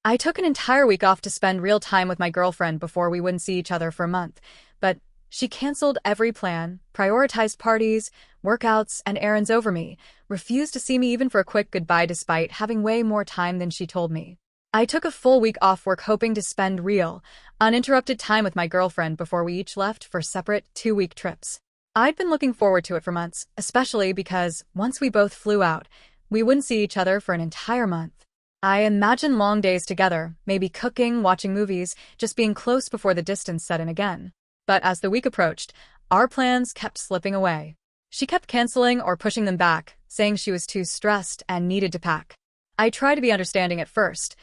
I took an entire week off to spend real time with my girlfriend before we wouldn't see each other for a month, but she canceled every plan, prioritized parties, workouts, and errands over me, refused to see me even for a quick goodbye despite having way more time than she told me. I took a full week off work hoping to spend real, uninterrupted time with my girlfriend before we each left for separate 2-week trips. I'd been looking forward to it for months, especially because once we both flew out, we wouldn't see each other for an entire month. I imagined long days together, maybe cooking, watching movies, just being close before the distance set in again. But as the week approached, our plans kept slipping away. She kept canceling or pushing them back, saying she was too stressed and needed to pack. I tried to be understanding at first.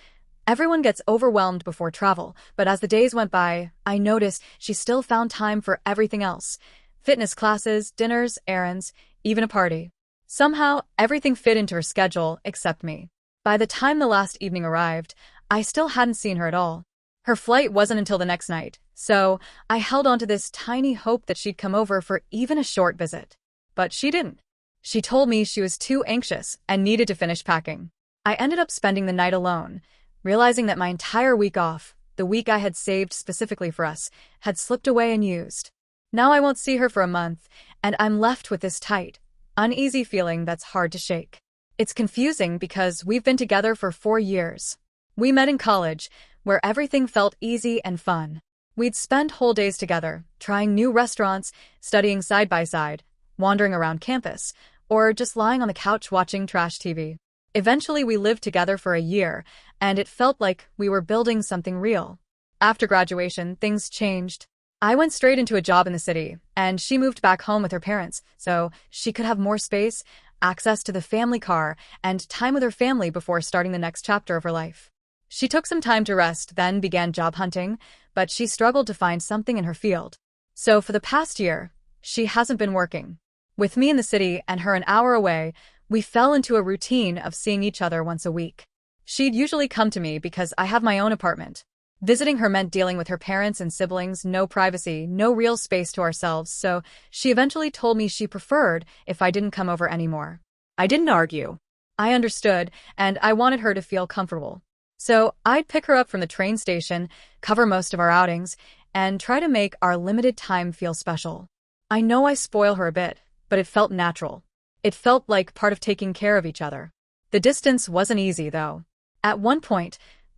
Everyone gets overwhelmed before travel, but as the days went by, I noticed she still found time for everything else. Fitness classes, dinners, errands, even a party. Somehow, everything fit into her schedule except me. By the time the last evening arrived, I still hadn't seen her at all. Her flight wasn't until the next night, so I held on to this tiny hope that she'd come over for even a short visit. But she didn't. She told me she was too anxious and needed to finish packing. I ended up spending the night alone, realizing that my entire week off, the week I had saved specifically for us, had slipped away unused. Now I won't see her for a month, and I'm left with this tight, uneasy feeling that's hard to shake. It's confusing because we've been together for 4 years. We met in college, where everything felt easy and fun. We'd spend whole days together, trying new restaurants, studying side by side, wandering around campus, or just lying on the couch watching trash TV. Eventually, we lived together for a year, and it felt like we were building something real. After graduation, things changed. I went straight into a job in the city, and she moved back home with her parents, so she could have more space, access to the family car, and time with her family before starting the next chapter of her life. She took some time to rest, then began job hunting, but she struggled to find something in her field. So for the past year, she hasn't been working. With me in the city and her an hour away, we fell into a routine of seeing each other once a week. She'd usually come to me because I have my own apartment. Visiting her meant dealing with her parents and siblings, no privacy, no real space to ourselves, so she eventually told me she preferred if I didn't come over anymore. I didn't argue. I understood, and I wanted her to feel comfortable. So I'd pick her up from the train station, cover most of our outings, and try to make our limited time feel special. I know I spoil her a bit, but it felt natural. It felt like part of taking care of each other. The distance wasn't easy, though. At one point,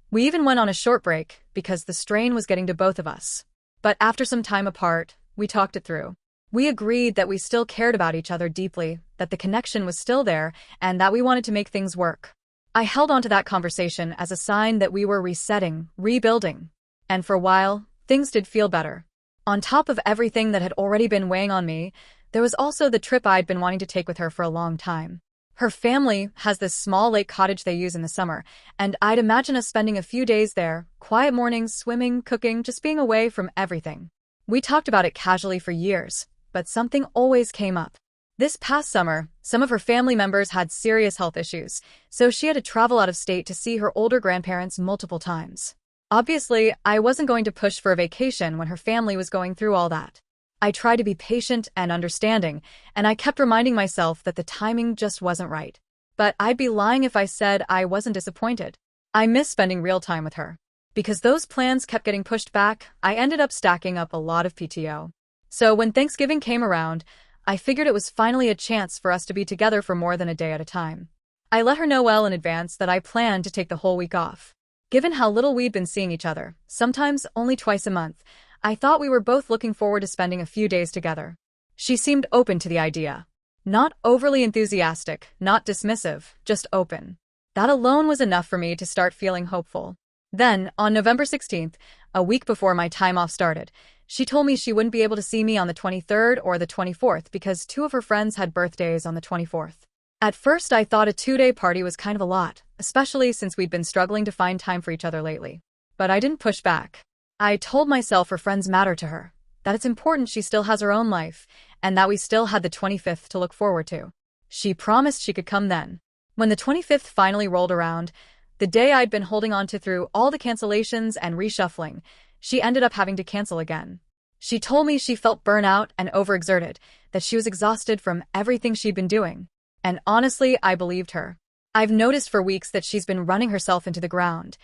we even went on a short break because the strain was getting to both of us. But after some time apart, we talked it through. We agreed that we still cared about each other deeply, that the connection was still there, and that we wanted to make things work. I held on to that conversation as a sign that we were resetting, rebuilding. And for a while, things did feel better. On top of everything that had already been weighing on me, there was also the trip I'd been wanting to take with her for a long time. Her family has this small lake cottage they use in the summer, and I'd imagine us spending a few days there, quiet mornings, swimming, cooking, just being away from everything. We talked about it casually for years, but something always came up. This past summer, some of her family members had serious health issues, so she had to travel out of state to see her older grandparents multiple times. Obviously, I wasn't going to push for a vacation when her family was going through all that. I tried to be patient and understanding, and I kept reminding myself that the timing just wasn't right. But I'd be lying if I said I wasn't disappointed. I miss spending real time with her. Because those plans kept getting pushed back, I ended up stacking up a lot of PTO. So when Thanksgiving came around, I figured it was finally a chance for us to be together for more than a day at a time. I let her know well in advance that I planned to take the whole week off. Given how little we'd been seeing each other, sometimes only twice a month, I thought we were both looking forward to spending a few days together. She seemed open to the idea. Not overly enthusiastic, not dismissive, just open. That alone was enough for me to start feeling hopeful. Then, on November 16th, a week before my time off started, she told me she wouldn't be able to see me on the 23rd or the 24th because 2 of her friends had birthdays on the 24th. At first, I thought a 2-day party was kind of a lot, especially since we'd been struggling to find time for each other lately. But I didn't push back. I told myself her friends matter to her, that it's important she still has her own life, and that we still had the 25th to look forward to. She promised she could come then. When the 25th finally rolled around, the day I'd been holding on to through all the cancellations and reshuffling, she ended up having to cancel again. She told me she felt burnout and overexerted, that she was exhausted from everything she'd been doing. And honestly, I believed her. I've noticed for weeks that she's been running herself into the ground,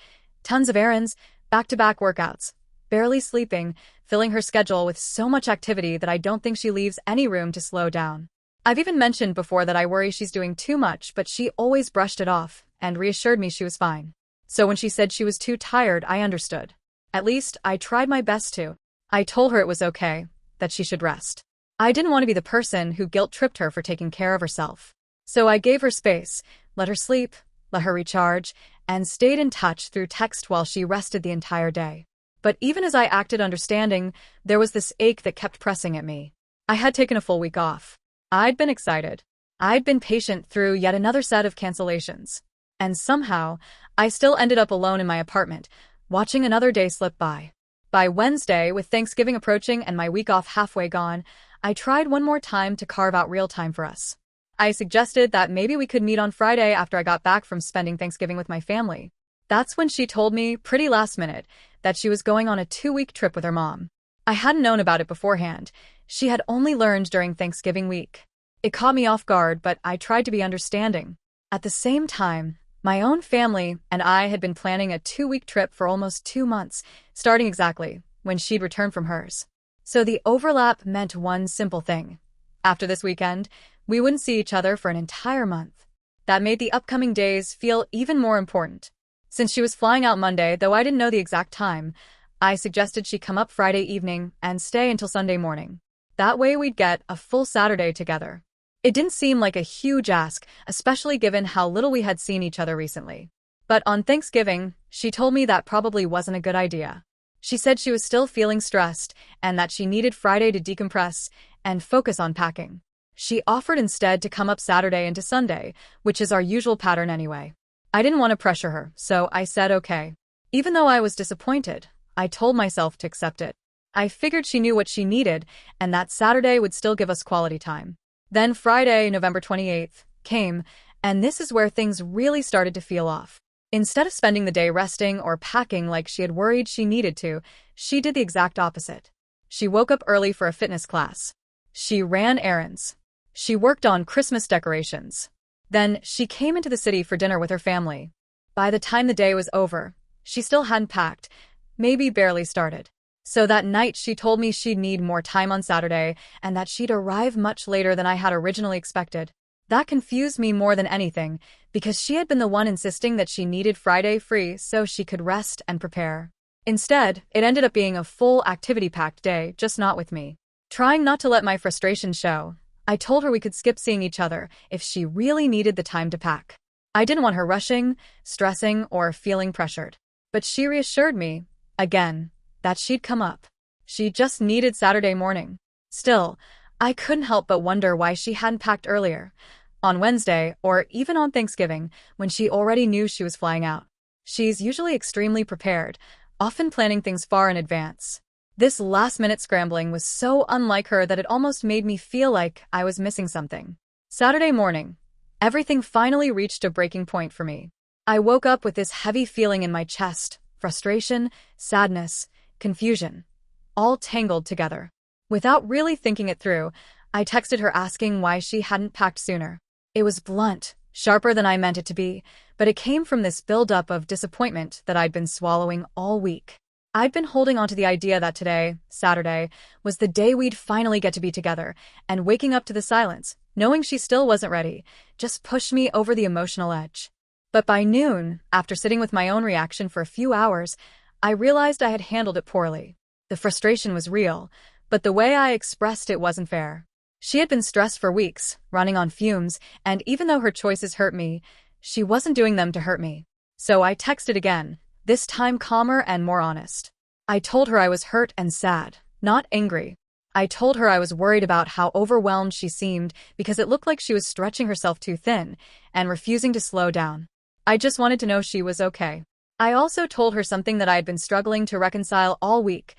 Tons of errands, back-to-back workouts, barely sleeping, filling her schedule with so much activity that I don't think she leaves any room to slow down. I've even mentioned before that I worry she's doing too much, but she always brushed it off and reassured me she was fine. So when she said she was too tired, I understood. At least, I tried my best to. I told her it was okay, that she should rest. I didn't want to be the person who guilt-tripped her for taking care of herself. So I gave her space, let her sleep, let her recharge, and stayed in touch through text while she rested the entire day. But even as I acted understanding, there was this ache that kept pressing at me. I had taken a full week off. I'd been excited. I'd been patient through yet another set of cancellations. And somehow, I still ended up alone in my apartment, watching another day slip by. By Wednesday, with Thanksgiving approaching and my week off halfway gone, I tried one more time to carve out real time for us. I suggested that maybe we could meet on Friday after I got back from spending Thanksgiving with my family. That's when she told me, pretty last minute, that she was going on a 2-week trip with her mom. I hadn't known about it beforehand. She had only learned during Thanksgiving week. It caught me off guard, but I tried to be understanding. At the same time, my own family and I had been planning a 2-week trip for almost 2 months, starting exactly when she'd returned from hers. So the overlap meant one simple thing. After this weekend, we wouldn't see each other for an entire month. That made the upcoming days feel even more important. Since she was flying out Monday, though I didn't know the exact time, I suggested she come up Friday evening and stay until Sunday morning. That way we'd get a full Saturday together. It didn't seem like a huge ask, especially given how little we had seen each other recently. But on Thanksgiving, she told me that probably wasn't a good idea. She said she was still feeling stressed and that she needed Friday to decompress and focus on packing. She offered instead to come up Saturday into Sunday, which is our usual pattern anyway. I didn't want to pressure her, so I said okay. Even though I was disappointed, I told myself to accept it. I figured she knew what she needed, and that Saturday would still give us quality time. Then Friday, November 28th, came, and this is where things really started to feel off. Instead of spending the day resting or packing like she had worried she needed to, she did the exact opposite. She woke up early for a fitness class. She ran errands. She worked on Christmas decorations. Then she came into the city for dinner with her family. By the time the day was over, she still hadn't packed, maybe barely started. So that night she told me she'd need more time on Saturday and that she'd arrive much later than I had originally expected. That confused me more than anything, because she had been the one insisting that she needed Friday free so she could rest and prepare. Instead, it ended up being a full activity-packed day, just not with me. Trying not to let my frustration show, I told her we could skip seeing each other if she really needed the time to pack. I didn't want her rushing, stressing, or feeling pressured. But she reassured me, again, that she'd come up. She just needed Saturday morning. Still, I couldn't help but wonder why she hadn't packed earlier, on Wednesday or even on Thanksgiving, when she already knew she was flying out. She's usually extremely prepared, often planning things far in advance. This last-minute scrambling was so unlike her that it almost made me feel like I was missing something. Saturday morning, everything finally reached a breaking point for me. I woke up with this heavy feeling in my chest, frustration, sadness, confusion, all tangled together. Without really thinking it through, I texted her asking why she hadn't packed sooner. It was blunt, sharper than I meant it to be, but it came from this buildup of disappointment that I'd been swallowing all week. I'd been holding on to the idea that today, Saturday, was the day we'd finally get to be together, and waking up to the silence, knowing she still wasn't ready, just pushed me over the emotional edge. But by noon, after sitting with my own reaction for a few hours, I realized I had handled it poorly. The frustration was real, but the way I expressed it wasn't fair. She had been stressed for weeks, running on fumes, and even though her choices hurt me, she wasn't doing them to hurt me. So I texted again, this time calmer and more honest. I told her I was hurt and sad, not angry. I told her I was worried about how overwhelmed she seemed because it looked like she was stretching herself too thin and refusing to slow down. I just wanted to know she was okay. I also told her something that I had been struggling to reconcile all week,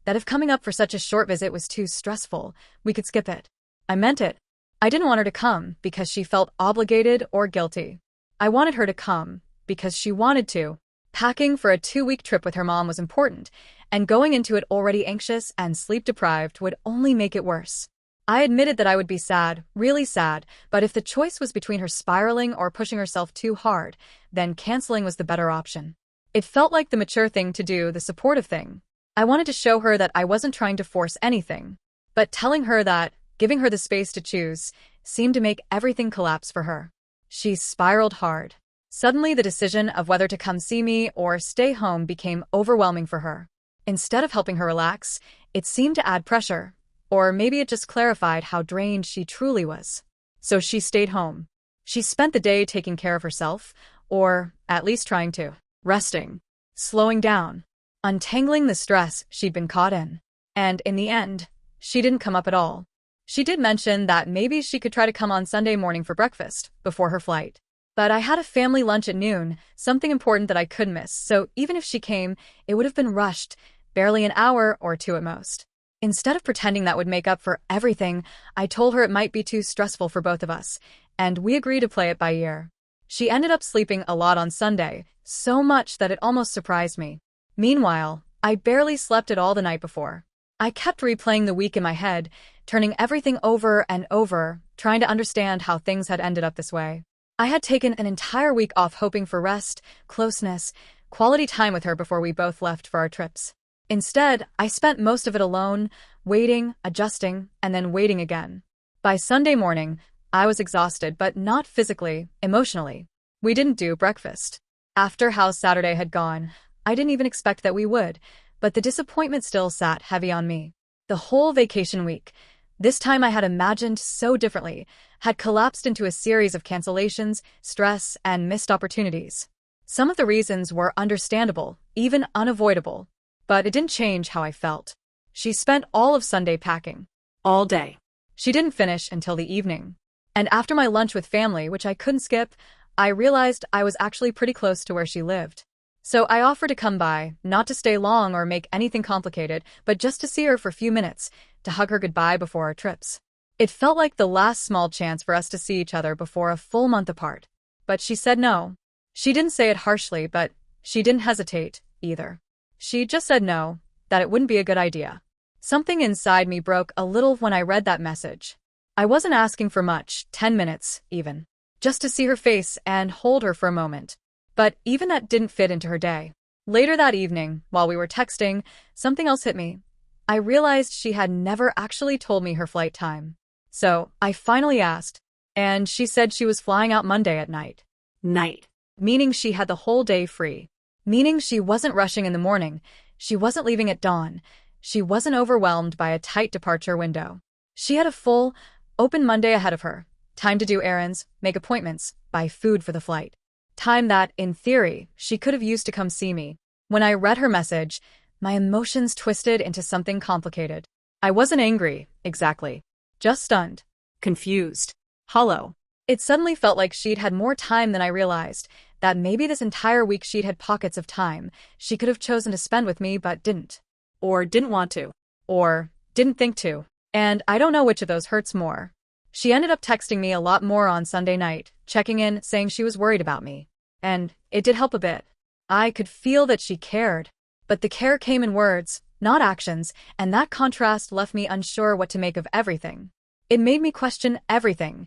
that if coming up for such a short visit was too stressful, we could skip it. I meant it. I didn't want her to come because she felt obligated or guilty. I wanted her to come because she wanted to. Packing for a 2-week trip with her mom was important, and going into it already anxious and sleep-deprived would only make it worse. I admitted that I would be sad, really sad, but if the choice was between her spiraling or pushing herself too hard, then canceling was the better option. It felt like the mature thing to do, the supportive thing. I wanted to show her that I wasn't trying to force anything, but telling her that, giving her the space to choose, seemed to make everything collapse for her. She spiraled hard. Suddenly, the decision of whether to come see me or stay home became overwhelming for her. Instead of helping her relax, it seemed to add pressure, or maybe it just clarified how drained she truly was. So she stayed home. She spent the day taking care of herself, or at least trying to, resting, slowing down, untangling the stress she'd been caught in. And in the end, she didn't come up at all. She did mention that maybe she could try to come on Sunday morning for breakfast, before her flight. But I had a family lunch at noon, something important that I couldn't miss, so even if she came, it would have been rushed, barely an hour or two at most. Instead of pretending that would make up for everything, I told her it might be too stressful for both of us, and we agreed to play it by ear. She ended up sleeping a lot on Sunday, so much that it almost surprised me. Meanwhile, I barely slept at all the night before. I kept replaying the week in my head, turning everything over and over, trying to understand how things had ended up this way. I had taken an entire week off hoping for rest, closeness, quality time with her before we both left for our trips. Instead, I spent most of it alone, waiting, adjusting, and then waiting again. By Sunday morning, I was exhausted, but not physically, emotionally. We didn't do breakfast. After how Saturday had gone, I didn't even expect that we would, but the disappointment still sat heavy on me. The whole vacation week, this time I had imagined so differently, had collapsed into a series of cancellations, stress, and missed opportunities. Some of the reasons were understandable, even unavoidable. But it didn't change how I felt. She spent all of Sunday packing. All day. She didn't finish until the evening. And after my lunch with family, which I couldn't skip, I realized I was actually pretty close to where she lived. So I offered to come by, not to stay long or make anything complicated, but just to see her for a few minutes, to hug her goodbye before our trips. It felt like the last small chance for us to see each other before a full month apart. But she said no. She didn't say it harshly, but she didn't hesitate, either. She just said no, that it wouldn't be a good idea. Something inside me broke a little when I read that message. I wasn't asking for much, 10 minutes, even. Just to see her face and hold her for a moment. But even that didn't fit into her day. Later that evening, while we were texting, something else hit me. I realized she had never actually told me her flight time. So, I finally asked, and she said she was flying out Monday at night. Night. Meaning she had the whole day free. Meaning she wasn't rushing in the morning, she wasn't leaving at dawn, she wasn't overwhelmed by a tight departure window. She had a full, open Monday ahead of her, time to do errands, make appointments, buy food for the flight. Time that, in theory, she could have used to come see me. When I read her message, my emotions twisted into something complicated. I wasn't angry, exactly. Just stunned. Confused. Hollow. It suddenly felt like she'd had more time than I realized, that maybe this entire week she'd had pockets of time she could have chosen to spend with me but didn't. Or didn't want to. Or didn't think to. And I don't know which of those hurts more. She ended up texting me a lot more on Sunday night, checking in, saying she was worried about me. And it did help a bit. I could feel that she cared. But the care came in words, not actions, and that contrast left me unsure what to make of everything. It made me question everything.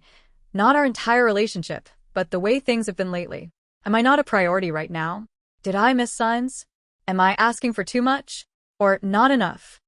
Not our entire relationship, but the way things have been lately. Am I not a priority right now? Did I miss signs? Am I asking for too much? Or not enough?